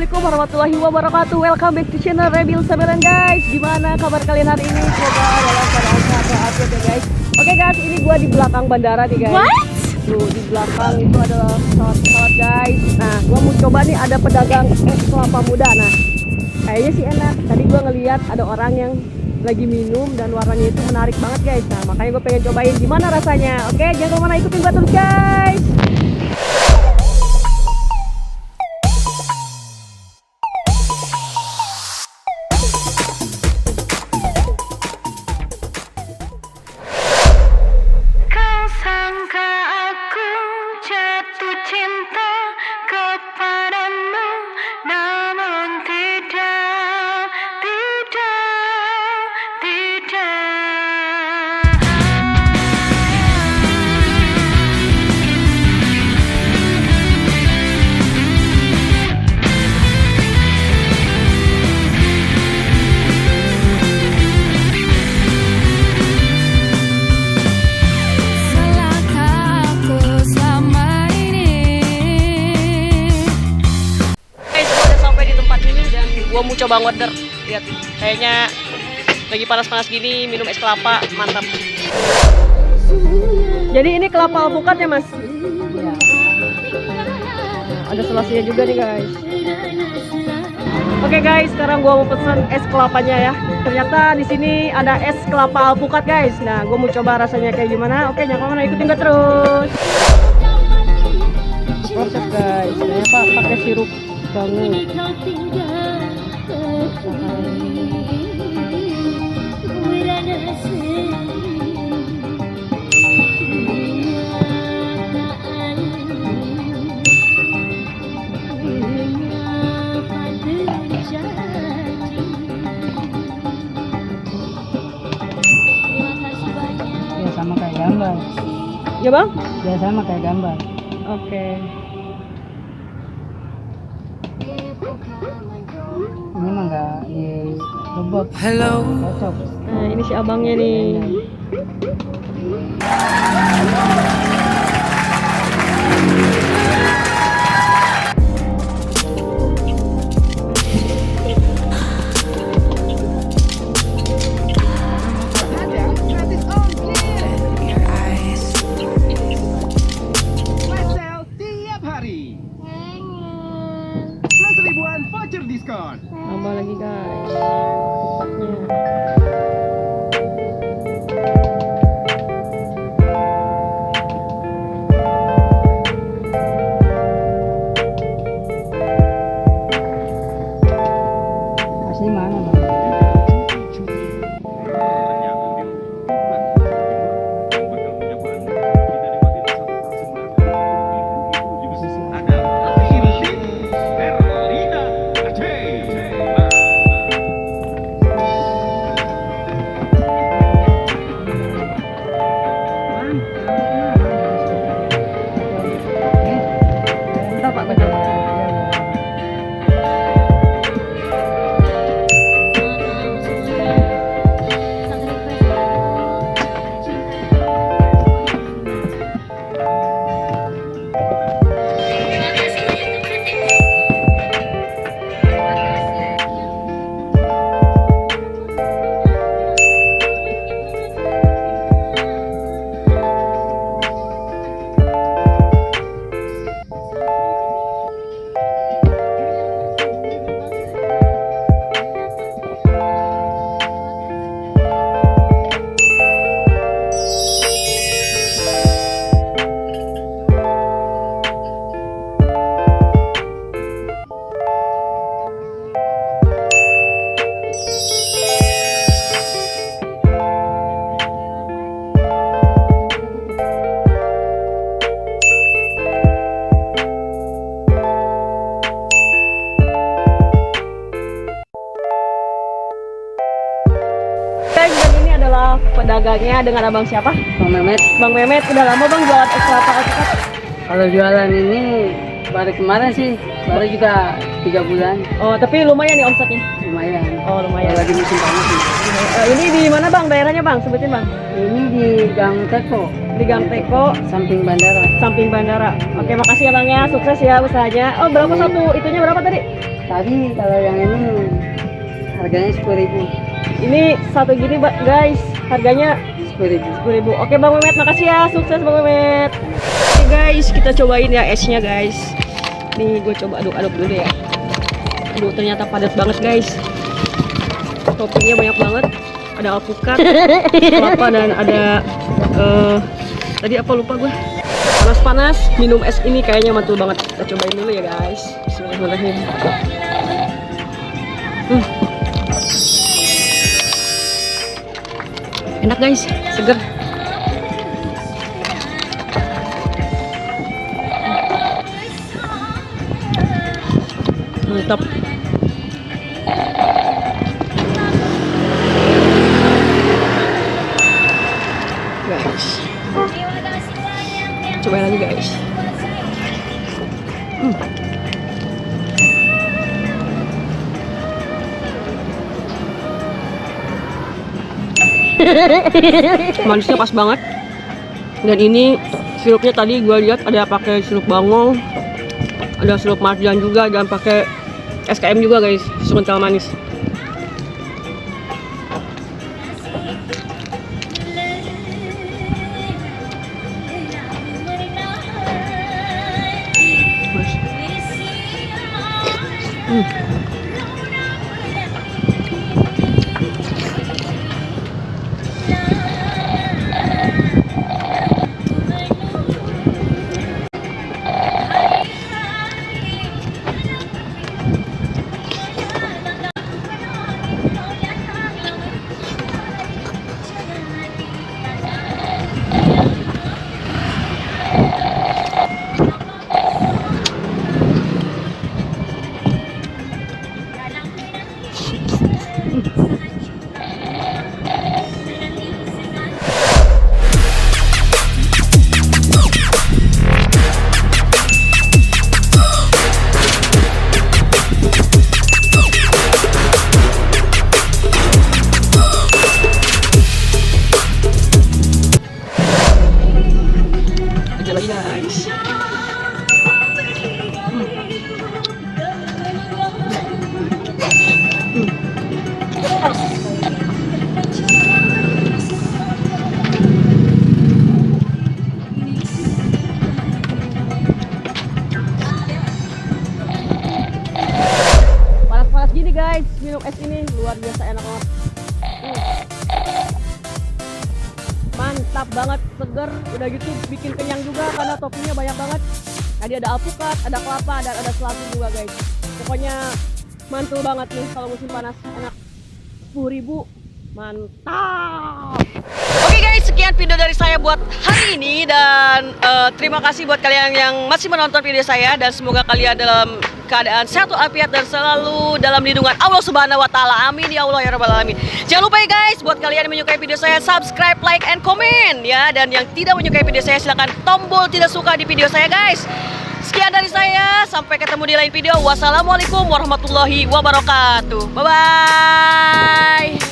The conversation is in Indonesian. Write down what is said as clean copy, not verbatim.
Assalamualaikum warahmatullahi wabarakatuh. Welcome back to channel Rebil Sabaran guys. Gimana kabar kalian hari ini? Semoga dalam keadaan sehat walafiat ya guys. Oke guys, ini gua di belakang bandara nih guys. What? Tuh di belakang itu adalah pesawat-pesawat guys. Nah, gua mau coba nih ada pedagang es kelapa muda. Nah, kayaknya sih enak. Tadi gua ngeliat ada orang yang lagi minum dan warnanya itu menarik banget guys. Nah, makanya gue pengen cobain gimana rasanya. Oke, jangan kemana, ikutin gua terus guys. Kau sangka aku jatuh cinta kepadamu, namun tidak, tidak, tidak. Salahkah aku selama ini? Guys, gua udah sampai di tempat ini dan gua mau coba order. Lihat, kayaknya lagi panas-panas gini minum es kelapa, mantap. Jadi ini kelapa alpukat ya mas? Iya. Ada selasinya juga nih guys. Oke guys, sekarang gua mau pesan es kelapanya ya. Ternyata di sini ada es kelapa alpukat guys. Nah, gua mau coba rasanya kayak gimana. Oke, jangan kemana, ikutin gua terus. Proses guys, saya pakai sirup bangun. Ya sama kayak gambar. Ya bang? Ya sama kayak gambar. Oke. Ini mah nggak direbut. Cocok. Nah, ini si abangnya nih. Flash sale tiap hari. Plus ribuan voucher diskon. Tambah lagi guys. Alpukatnya. Asli mana bang? Ada Irsin Erlina Aceh. Bentar pak, bentar. Guys, dan ini adalah pedagangnya dengan abang siapa? Bang Mehmet, Bang Mehmet. Udah lama bang jualan es kelapa alpukat? kalau jualan ini baru kemarin sih, baru juga 3 bulan, Oh, tapi lumayan nih omsetnya. lumayan. Oh, lumayan. Kalau lagi musim panas nih. Ini di mana bang? Daerahnya bang, sebutin bang. Ini di Gang Teko, Di Gang Teko, samping bandara. samping bandara. Oke, makasih ya bang ya. Sukses ya usahanya. Oh, berapa satu itunya berapa tadi? Tapi kalau yang ini harganya 10.000. Ini satu gini guys, harganya 10.000. 10.000. Oke Bang Mehmet, makasih ya, sukses Bang Mehmet. Oke guys, kita cobain ya esnya guys. Nih gue coba aduk-aduk dulu ya. Aduh ternyata padat banget guys. Toppingnya banyak banget. Ada alpukat, kelapa dan ada tadi apa lupa gue. Panas-panas, minum es ini kayaknya mantul banget. Kita cobain dulu ya guys. Bismillahirrahmanirrahim. Enak guys, seger. Mantap. Guys, cobain lagi guys. Manisnya pas banget. Dan ini sirupnya tadi gue lihat ada pakai sirup bangong, ada sirup marjan juga, dan pakai SKM juga guys, susu kental manis. Aja lagi guys. Panas-panas gini guys, minum es ini luar biasa enak banget. Mantap banget, seger, udah gitu bikin kenyang juga karena toppingnya banyak banget. Tadi ada alpukat, ada kelapa, dan ada selatu juga guys. Pokoknya mantul banget nih kalau musim panas, enak. 10.000, mantap. Oke guys, sekian video dari saya buat hari ini, dan terima kasih buat kalian yang masih menonton video saya, dan semoga kalian dalam keadaan sehat walafiat dan selalu dalam lindungan Allah Subhanahu wa taala. Amin ya Allah ya rabbal alamin. Jangan lupa ya guys, buat kalian yang menyukai video saya, subscribe, like, and comment ya, dan yang tidak menyukai video saya silahkan tombol tidak suka di video saya guys. Sekian dari saya, sampai ketemu di lain video. Wassalamualaikum warahmatullahi wabarakatuh. Bye bye.